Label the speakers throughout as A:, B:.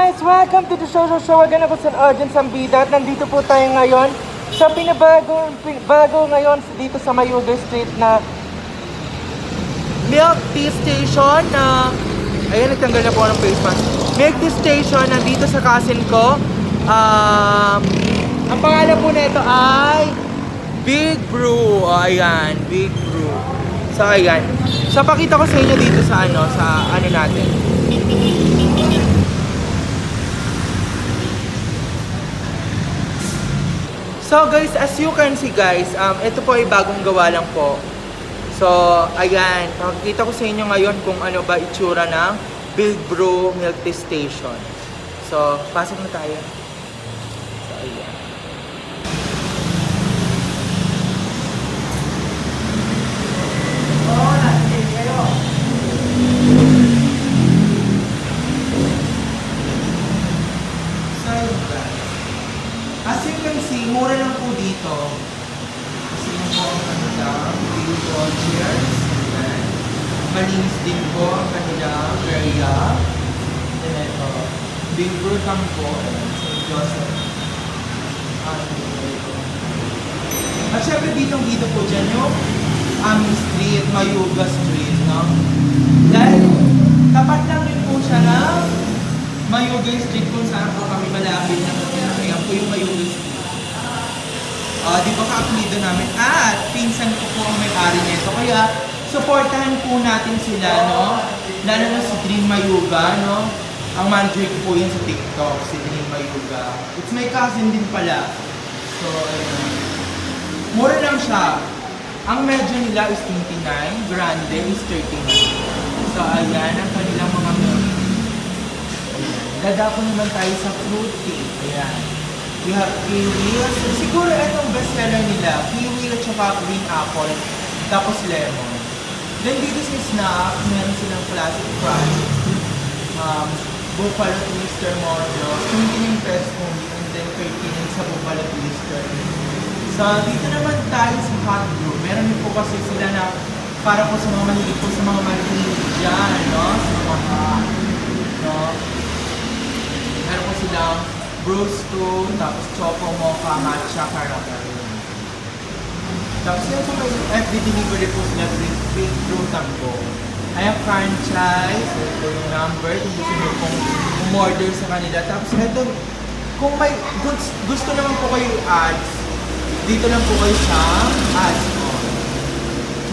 A: guys! Welcome to the show. Again ako sa audience ang bida at nandito po tayo ngayon sa bago ngayon dito sa Mayuga Street na milk tea station na ayan, nagtanggal na po ako ng face mask. Milk tea station na dito sa cousin ko. Ang pangalan po nito ay Big Brew. Ayan, Big Brew. So ayan. So pakita ko sa inyo dito sa ano natin. So guys, as you can see guys, ito po ay bagong gawa lang po. So, ayan, makikita ko sa inyo ngayon kung ano ba itsura ng Big Brew Milk Tea Station. So, pasok na tayo. So, ayan. Oh, natin kayo. So, guys. As you can see, mura lang po dito. Kasi yung po ang kanilang table chairs. Malinis din po ang kanilang area. Then ito, Big Brew po. St. Joseph. At syempre dito po dyan yung aming street, Mayuga Street. No? Dahil tapat lang rin po siya ng Mayuga Street kung saan po kami malapit na kaya po yung Mayuga Street. Di ba ka-apelido namin? At pinsan ko po ang may-ari nito. Kaya supportahan po natin sila, no? Lalo na si Dream Mayuga, no? Ang manager ko po yun sa TikTok, si Dream Mayuga. It's my cousin din pala. So, ayun. Mura lang siya. Ang medyo nila is 29, grande is 39. So, ayan ang kanilang mga milk. Dadako naman tayo sa fruit tea. Ayan. We have kiwi. Siguro itong bestseller nila. Kiwi at saka green apple. Tapos lemon. Then dito sa snack, meron silang classic fries. Buffalo Twister Mojo. 29 pesos only. And then 13 sa Buffalo Twister. So dito naman tayo sa hot brew. Meron din po kasi sila na para po sa mga mahilig po sa mga mahilig dyan, no? Sa mga hot. No? Meron po silang Brewstone, tapos Choco Mocha, Matcha, Caramel. Tapos yun po may FB delivery po sila Big Brew Tambo. Ayan, franchise, ito yung number, kung gusto nyo pong umorder sa kanila. Tapos ito, kung may gusto naman po kayo ads, dito lang po kayo sa ads mo.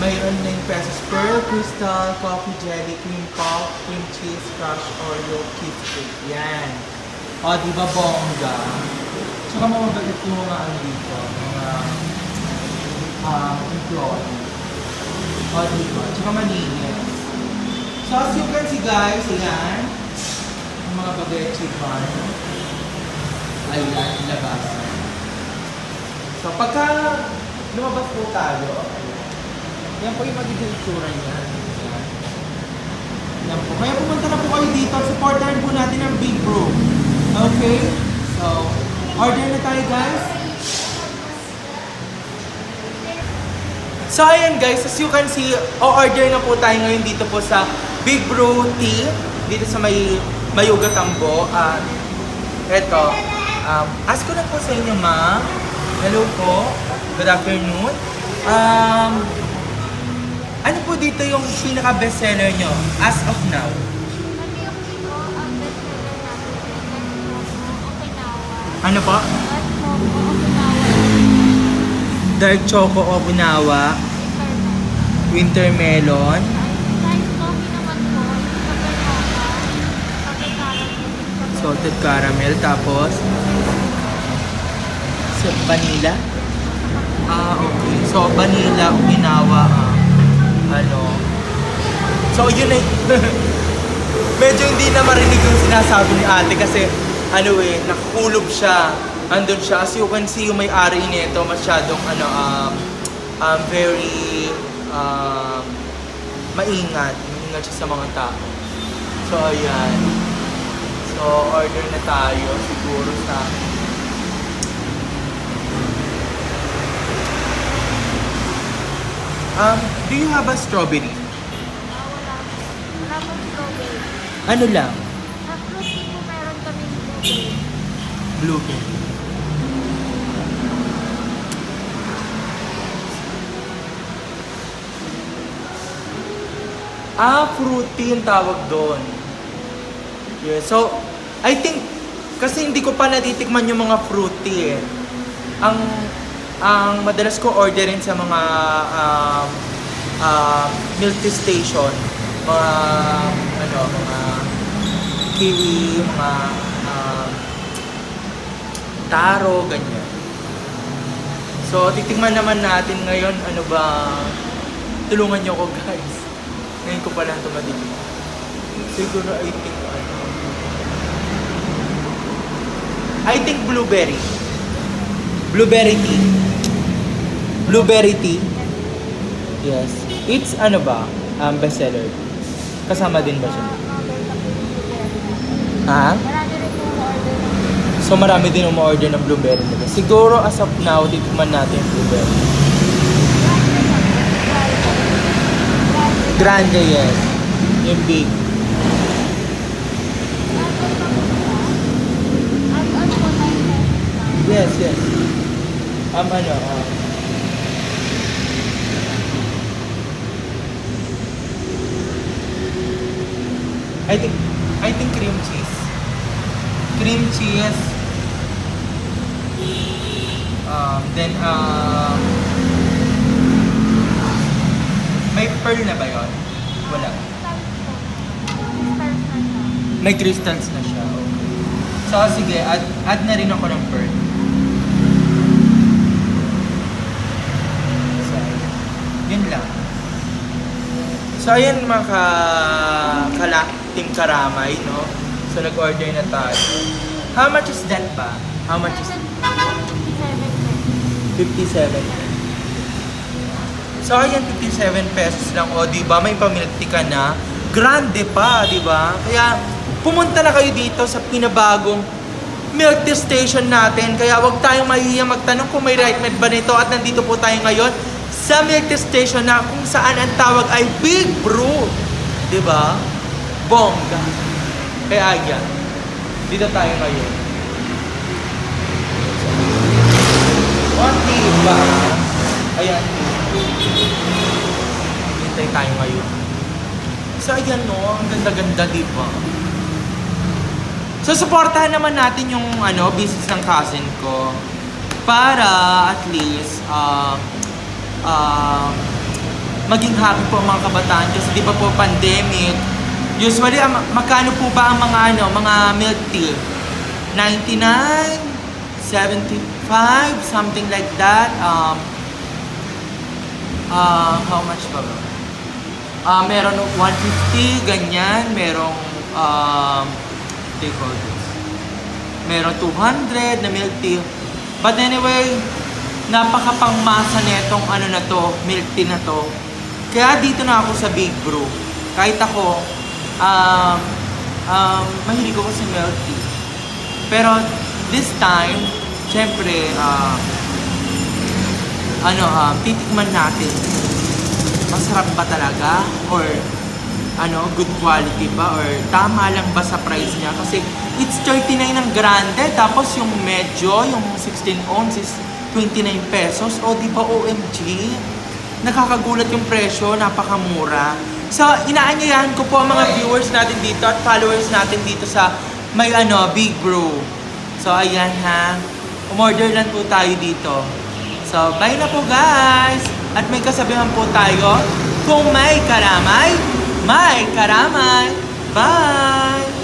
A: Mayroon 9 pesos per crystal, coffee jelly, cream puff, cream cheese, crush, Oreo, kiss cake. Yan. O, di ba bongga? Tsaka mababait yung mga dito, mga employee. O, di ba? Tsaka malinis. So, as you can see guys, ayan, yung mga baguette bar. Ayan, labas. So, pagka lumabas po tayo, yan po yung magiging itsura niya. Yan po. Kaya pumunta na po kayo dito, supportahan po natin ang Big Brew. Okay, so order na tayo guys. So ayan guys, as you can see, order na po tayo ngayon dito po sa Big Brew Tea dito sa Mayuga Tambo. Eto, ask ko na po sa inyo ma'am. Hello po, good afternoon. Ano po dito yung pinaka bestseller nyo as of now? Ano po? Dark Choco Okinawa. Winter Melon. Salted Caramel. Tapos vanilla. Okay. So, vanilla, Okinawa. So, yun ay medyo hindi na marinig yung sinasabi ni ate kasi nakakulob siya. Andun siya. As you can see, yung may-ari nito masyadong very maingat. Maingat siya sa mga tao. So, ayan. So, order na tayo siguro sa do you have a strawberry?
B: Wala po strawberry.
A: Ano lang?
B: Sa fruity po meron kami
A: Blueberry. Fruity yung tawag doon. Yeah, so, I think, kasi hindi ko pa natitikman yung mga fruity eh. Ang madalas ko orderin sa mga milk tea station, mga mga kiwi, mga taro, ganyan. So, titikman naman natin ngayon, ano ba, tulungan nyo ko guys. Ngayon ko pa lang tumatikin. Siguro, I think blueberry. Blueberry tea. Blueberry tea. Yes. It's ano ba? Bestseller. Kasama din ba siya? Ha? So marami din umorder ng blueberry nila. Siguro as of now, titikman natin yung blueberry. Grande, yes. Yung big. Yes, yes. I think cream cheese. Cream cheese. Then may pearl na ba yun? Wala. May crystals na siya. Okay. So sige, add na rin ako ng pearl. So, yun lang. So ayan mga Team Karamay, no? So nag-order na tayo. How much is that ba? How much is 57. So ayan, 57 pesos lang. O diba, may pamilk tea ka na. Grande pa, diba? Kaya pumunta na kayo dito sa pinabagong milk tea station natin. Kaya wag tayong mahihiyang magtanong kung may right med ba nito. At nandito po tayo ngayon sa milk tea station na kung saan ang tawag ay Big Brew. Diba? Bongga. Kaya yan. Dito tayo ngayon. What diba? Ayan. Hintay tayo ngayon. So ayan no, ang ganda-ganda diba? So supportahan naman natin yung business ng cousin ko para at least maging happy po ang mga kabataan kasi di ba po pandemic. Usually magkano po ba ang mga milk tea? 99, 75, something like that. How much ba? Meron 150, ganyan. Merong, meron 200 na milk tea. But anyway, napakapangmasa netong milk tea na to. Kaya dito na ako sa Big Brew. Kahit ako, mahilig ako sa milk tea. Pero this time, syempre, titikman natin. Masarap ba talaga? Or good quality ba? Or tama lang ba sa price niya? Kasi it's 39 ng grande, tapos yung medyo, yung 16 ounce is 29 pesos. O di ba OMG? Nakakagulat yung presyo, napakamura. So, inaanyayahan ko po ang mga viewers natin dito at followers natin dito sa may Big Brew. So, ayan ha. Umorder lang po tayo dito. So, bye na po guys! At may kasabihan po tayo, kung may karamay, may karamay. Bye!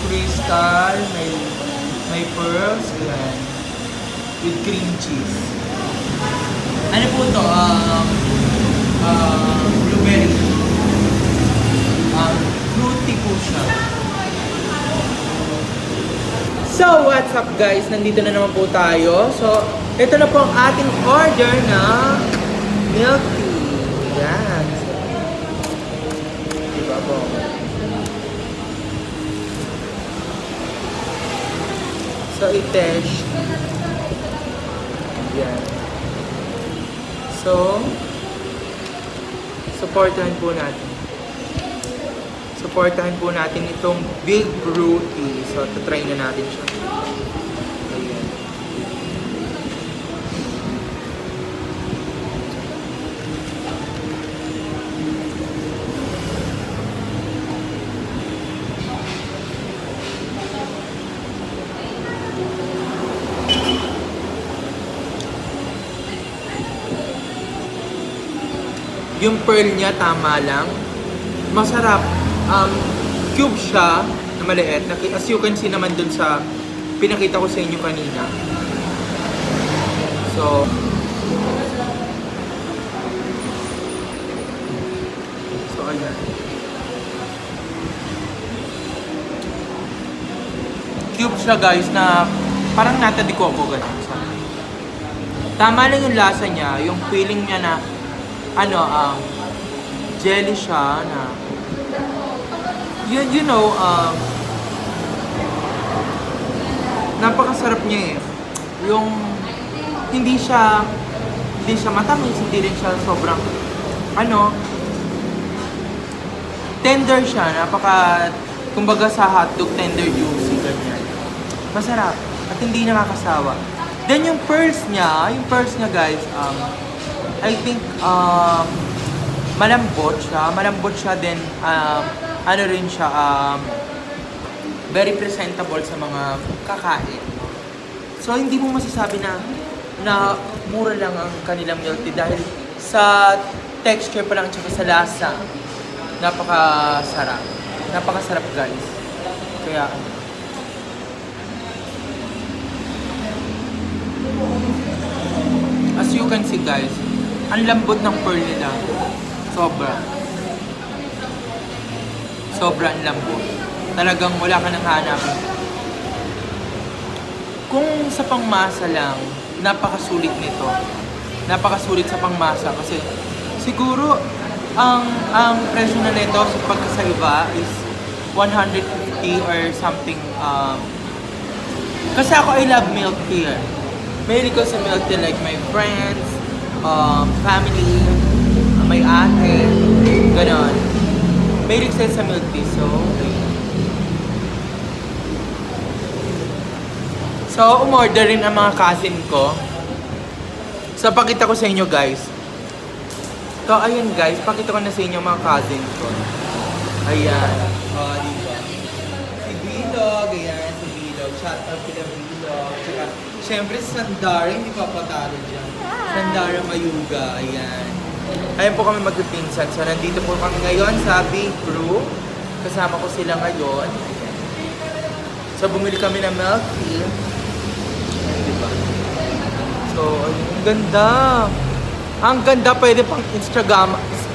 A: Crystal, may pearls, ganyan. With cream cheese. Ano po to? Blueberry. Fruity po siya. So, what's up guys? Nandito na naman po tayo. So, ito na po ang ating order na milk tea. Yan. Diba po? So, i-test. Yan. So, supportahan po natin. Supportahan po natin itong Big Fruity. So, try na natin siya. Ayan. Yung pearl niya, tama lang. Masarap. Cube siya na maliit. As you can see naman dun sa pinakita ko sa inyo kanina. So, ayan. Cube siya guys na parang nata de coco ganun. Tama lang yung lasa niya, yung feeling niya na jelly siya na napakasarap niya eh. Yung hindi siya matamis, hindi rin siya sobrang tender siya, kumbaga sa hotdog, tender juicy ganyan. Masarap at hindi nakakasawa. Then yung pearls niya guys, I think malambot siya then rin siya very presentable sa mga kakain. So hindi mo masasabi na mura lang ang kanilang milk tea dahil sa texture pa lang tsaka sa lasa. Napakasarap guys. Kaya as you can see guys, ang lambot ng pearl nila. Sobrang lambot. Talagang wala ka nang hanapin. Kung sa pangmasa lang, napakasulit nito. Napakasulit sa pangmasa kasi siguro ang presyo na nito pagka sa iba is 150 or something. Kasi ako I love milk tea. Mahilig ko sa milk tea like my friends, family, may ate, ganon. Mahilig sila sa milk tea, so umorder rin ang mga cousin ko. So pakita ko sa inyo guys. So ayun guys, pakita ko na sa inyo mga cousin ko. Ayan. Diba? Si Bilog, ayan, si Bilog. Shout out kila Bilog. Tsaka, syempre si Sandara, hindi pa patalo dyan. Sandara Mayuga, ayan. Ayan po kami magpipinsan. So nandito po kami ngayon sa Big Brew. Kasama ko sila ngayon. So bumili kami ng milk tea. Ayan, diba? So, ang ganda. Ang ganda, pwede pang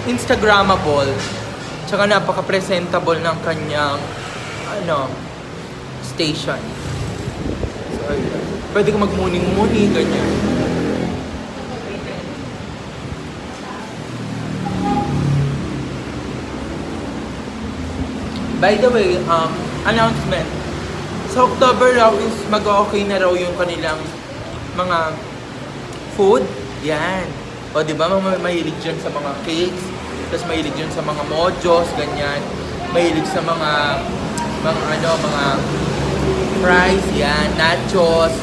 A: Instagrammable. Tsaka napaka-presentable ng kanyang station. So, pwede ko mag-muni-muni, ganyan. By the way, announcement. Sa October raw is mag-okay na raw yung kanilang mga food. Yan. O diba, mahilig dyan sa mga cakes, tapos mahilig dyan sa mga mojos, ganyan. Mahilig sa mga fries, yan, nachos.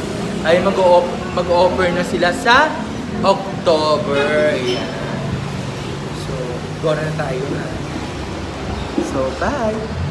A: Ay mag-offer na sila sa October. Yan. So, go na tayo. So, bye!